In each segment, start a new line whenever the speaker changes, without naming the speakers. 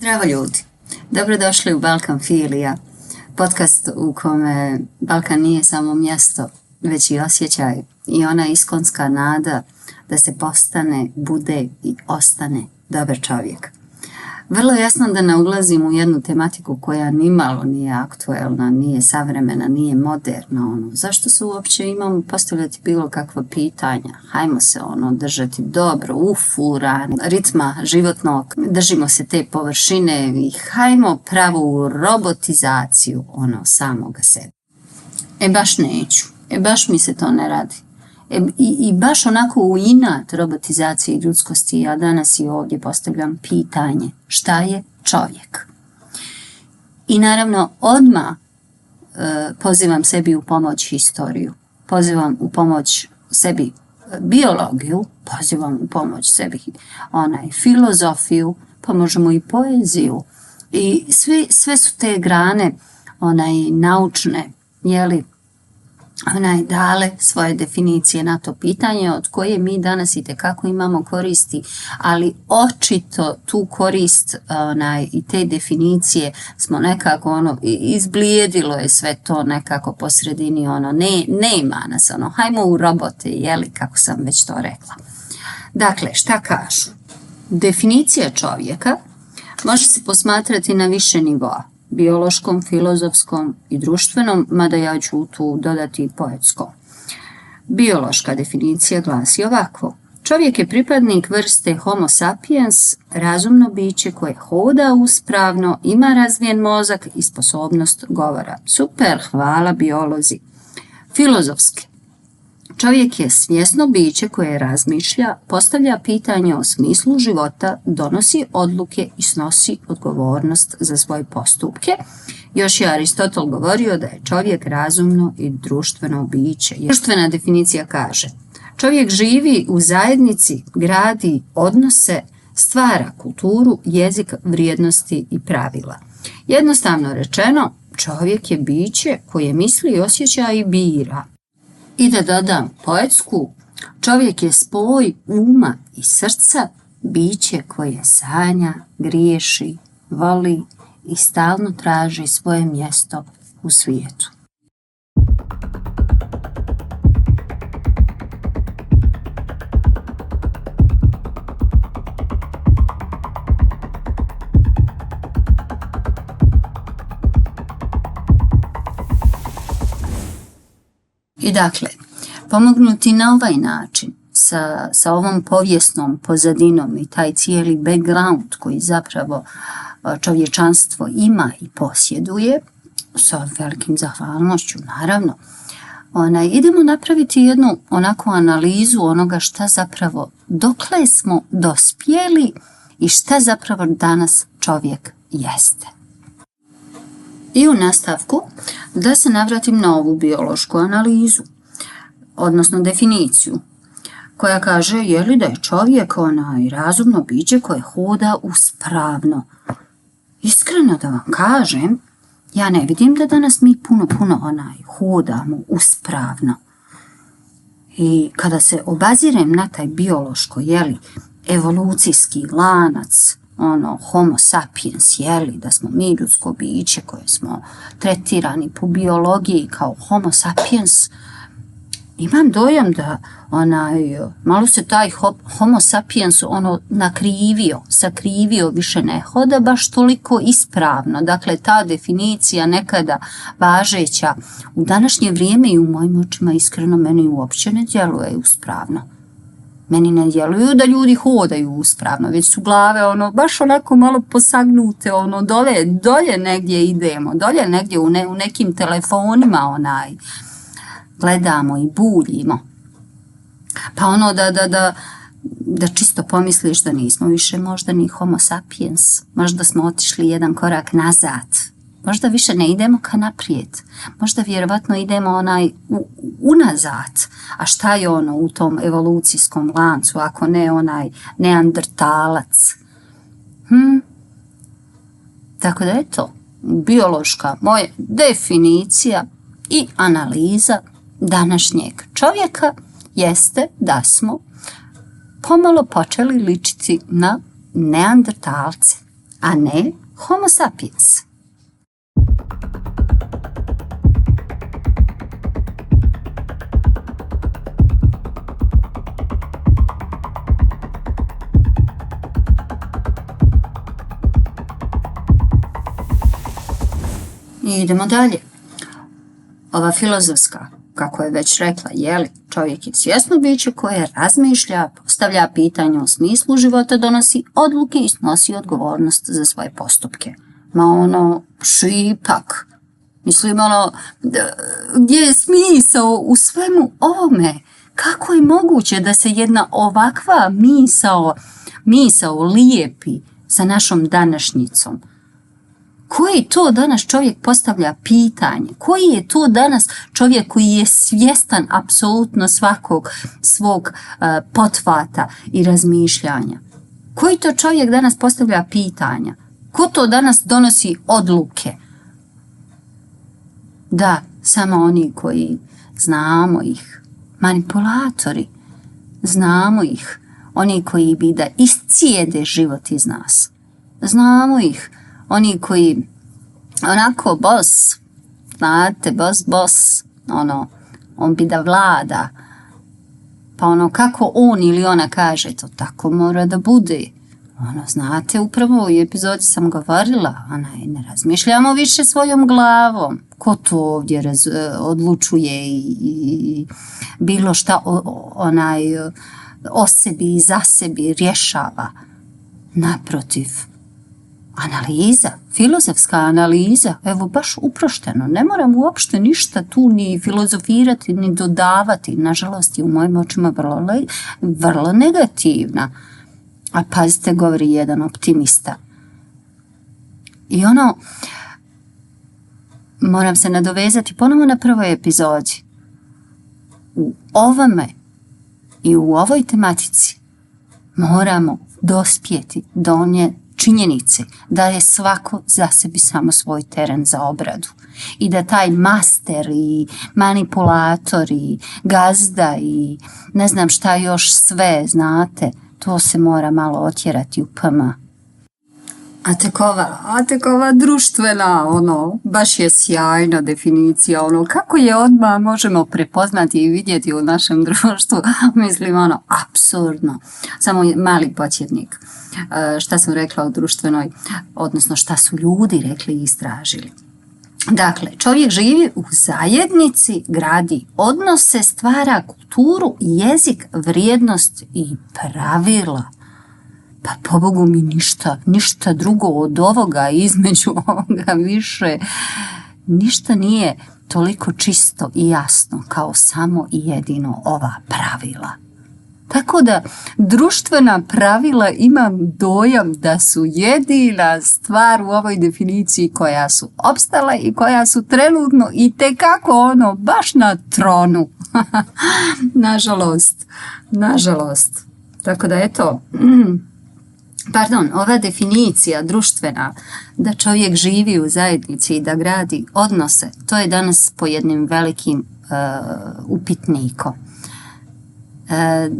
Zdravo ljudi, dobrodošli u Balkan Filija, podcast u kome Balkan nije samo mjesto, već i osjećaj i ona iskonska nada da se postane, bude i ostane dobar čovjek. Vrlo jasno da ne ulazim u jednu tematiku koja nimalo nije aktuelna, nije savremena, nije moderna. Zašto se uopće imamo postavljati bilo kakva pitanja? Hajmo se držati dobro, ufuran, ritma životnog, držimo se te površine i hajmo pravu robotizaciju samoga sebe. Baš neću, baš mi se to ne radi. I baš onako u inat robotizacije ljudskosti ja danas i ovdje postavljam pitanje šta je čovjek. I naravno odmah pozivam sebi u pomoć historiju, pozivam u pomoć sebi biologiju, pozivam u pomoć sebi filozofiju, pa možemo i poeziju. I sve su te grane naučne, dale svoje definicije na to pitanje od koje mi danas itekako imamo koristi, ali očito tu korist i te definicije smo nekako izblijedilo je sve to nekako po sredini nema nas hajmo u robote, kako sam već to rekla. Dakle, šta kažu? Definicija čovjeka može se posmatrati na više nivoa. Biološkom, filozofskom i društvenom, mada ja ću tu dodati i poetskom. Biološka definicija glasi ovako. Čovjek je pripadnik vrste Homo sapiens, razumno biće koje hoda uspravno, ima razvijen mozak i sposobnost govora. Super, hvala biolozi. Filozofski. Čovjek je svjesno biće koje razmišlja, postavlja pitanje o smislu života, donosi odluke i snosi odgovornost za svoje postupke. Još je Aristotel govorio da je čovjek razumno i društveno biće. Društvena definicija kaže: čovjek živi u zajednici, gradi odnose, stvara kulturu, jezik, vrijednosti i pravila. Jednostavno rečeno, čovjek je biće koje misli, osjeća i bira. I da dodam poetsku, čovjek je spoj uma i srca, biće koje sanja, griješi, voli i stalno traži svoje mjesto u svijetu. I dakle, pomognuti na ovaj način sa ovom povijesnom pozadinom i taj cijeli background koji zapravo čovječanstvo ima i posjeduje, sa velikim zahvalnošću naravno, idemo napraviti jednu onako analizu onoga šta zapravo, dokle smo dospjeli i šta zapravo danas čovjek jeste. I u nastavku da se navratim na ovu biološku analizu, odnosno definiciju, koja kaže da je čovjek razumno biće koje hoda uspravno. Iskreno da vam kažem, ja ne vidim da danas mi puno hodamo uspravno. I kada se obazirem na taj biološko, evolucijski lanac, Homo sapiens, da smo mi ljudsko biće koje smo tretirani po biologiji kao Homo sapiens, imam dojam da malo se taj Homo sapiens sakrivio, više ne hoda baš toliko ispravno. Dakle, ta definicija nekada važeća u današnje vrijeme i u mojim očima iskreno meni uopće ne djeluje uspravno. Meni ne djeluju da ljudi hodaju uspravno, već su glave baš onako malo posagnute, dolje negdje idemo, dolje negdje u nekim telefonima gledamo i buljimo. Pa da čisto pomisliš da nismo više možda ni Homo sapiens, možda smo otišli jedan korak nazad, možda više ne idemo ka naprijed, možda vjerovatno idemo unazad. A šta je u tom evolucijskom lancu, ako ne neandertalac? Tako da je to biološka moja definicija i analiza današnjeg čovjeka jeste da smo pomalo počeli ličiti na neandertalce. a ne Homo sapiens. I idemo dalje. Ova filozofska, kako je već rekla, čovjek je svjesno biće koje razmišlja, postavlja pitanja u smislu života, donosi odluke i snosi odgovornost za svoje postupke. Šipak. Mislim, gdje je smisao u svemu ovome? Kako je moguće da se jedna ovakva misao lijepi sa našom današnjicom? Koji to danas čovjek postavlja pitanje? Koji je to danas čovjek koji je svjestan apsolutno svakog svog pothvata i razmišljanja? Koji to čovjek danas postavlja pitanja? Ko to danas donosi odluke? Da, samo oni koji znamo ih, manipulatori, znamo ih, oni koji bi da iscijede život iz nas. Znamo ih, oni koji onako znate, boss, on bi da vlada, pa kako on ili ona kaže, to tako mora da bude. Znate, upravo u ovoj epizodi sam govorila, ne razmišljamo više svojom glavom. Ko to ovdje odlučuje i bilo šta o sebi i za sebi rješava? Naprotiv, analiza, filozofska analiza, evo baš uprošteno, ne moram uopšte ništa tu ni filozofirati, ni dodavati, nažalost je u mojim očima vrlo negativna. A pazite, govori jedan optimista. I moram se nadovezati ponovo na prvoj epizodi. U ovome i u ovoj tematici moramo dospjeti do one činjenice da je svako za sebi samo svoj teren za obradu i da taj master i manipulator i gazda i ne znam šta još sve, znate, to se mora malo otjerati u pama. A tek ova društvena, baš je sjajna definicija, kako je odmah možemo prepoznati i vidjeti u našem društvu, mislim, apsurdno. Samo mali podsjetnik. Šta sam rekla o društvenoj, odnosno šta su ljudi rekli i istražili. Dakle, čovjek živi u zajednici, gradi odnose, stvara kulturu, jezik, vrijednost i pravila. Pa pobogu mi ništa drugo od ovoga, između ovoga više, ništa nije toliko čisto i jasno kao samo i jedino ova pravila. Tako da društvena pravila imam dojam da su jedina stvar u ovoj definiciji koja su opstala i koja su trenutno i tekako baš na tronu. Nažalost. Tako da eto, ova definicija društvena, da čovjek živi u zajednici i da gradi odnose, to je danas po jednim velikim upitnikom.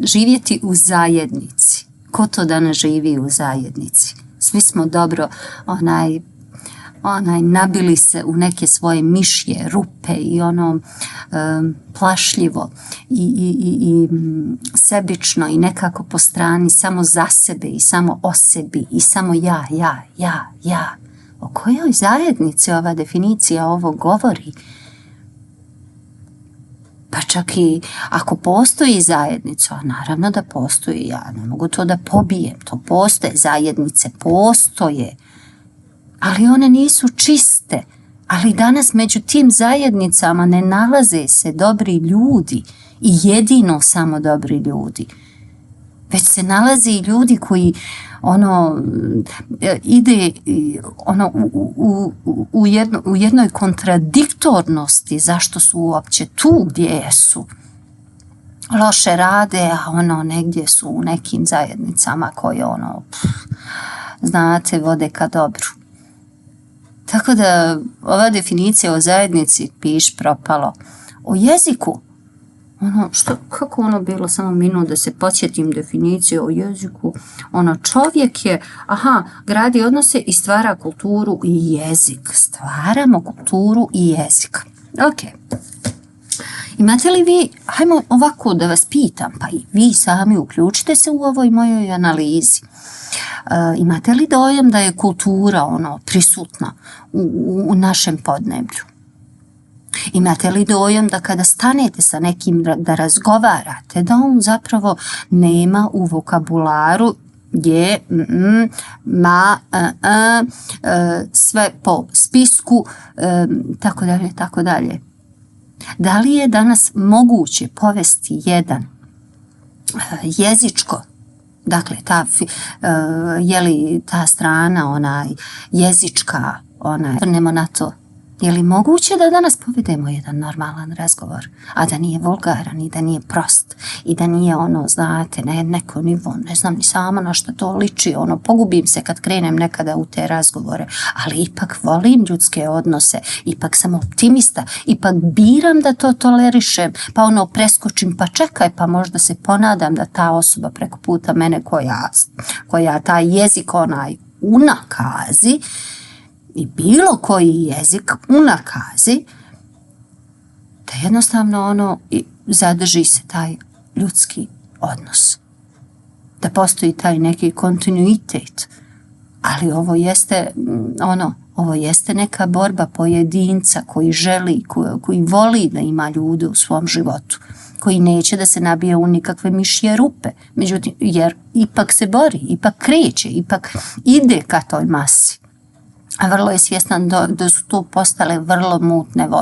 Živjeti u zajednici. Ko to danas živi u zajednici? Svi smo dobro nabili se u neke svoje mišje, rupe i plašljivo i sebično i nekako po strani, samo za sebe i samo o sebi i samo ja. O kojoj zajednici ova definicija ovo govori? Pa čak i ako postoji zajednica, a naravno da postoji, ja ne mogu to da pobijem, to postoje, zajednice postoje, ali one nisu čiste, ali danas među tim zajednicama ne nalaze se dobri ljudi i jedino samo dobri ljudi, već se nalaze i ljudi koji ide u jednoj kontradiktornosti zašto su uopće tu gdje su. Loše rade, a negdje su u nekim zajednicama koje znate, vode ka dobru. Tako da ova definicija o zajednici piš propalo. O jeziku, Kako ono bilo, samo minut da se podsjetim definicije o jeziku. Čovjek je, gradi odnose i stvara kulturu i jezik. Stvaramo kulturu i jezik. Ok. Imate li vi, hajmo ovako da vas pitam, pa i vi sami uključite se u ovoj mojoj analizi. Imate li dojam da je kultura prisutna u našem podneblju? Imate li dojam da kada stanete sa nekim da razgovarate, da on zapravo nema u vokabularu sve po spisku, tako dalje, tako dalje. Da li je danas moguće povesti jedan jezičko, dakle ta strana jezička, vrnemo na to, je li moguće da danas povedemo jedan normalan razgovor, a da nije vulgaran i da nije prost i da nije znate, na neko nivo, ne znam ni sama na što to liči, pogubim se kad krenem nekada u te razgovore, ali ipak volim ljudske odnose, ipak sam optimista, ipak biram da to tolerišem, pa preskočim, pa čekaj, pa možda se ponadam da ta osoba preko puta mene koja taj jezik unakazi, i bilo koji jezik unakazi, da jednostavno zadrži se taj ljudski odnos. Da postoji taj neki kontinuitet. Ali ovo jeste neka borba pojedinca koji želi, koji voli da ima ljude u svom životu, koji neće da se nabije u nikakve mišje rupe, međutim, jer ipak se bori, ipak kreće, ipak ide ka toj masi. A vrlo je svjestan da su to postale vrlo mutne vode.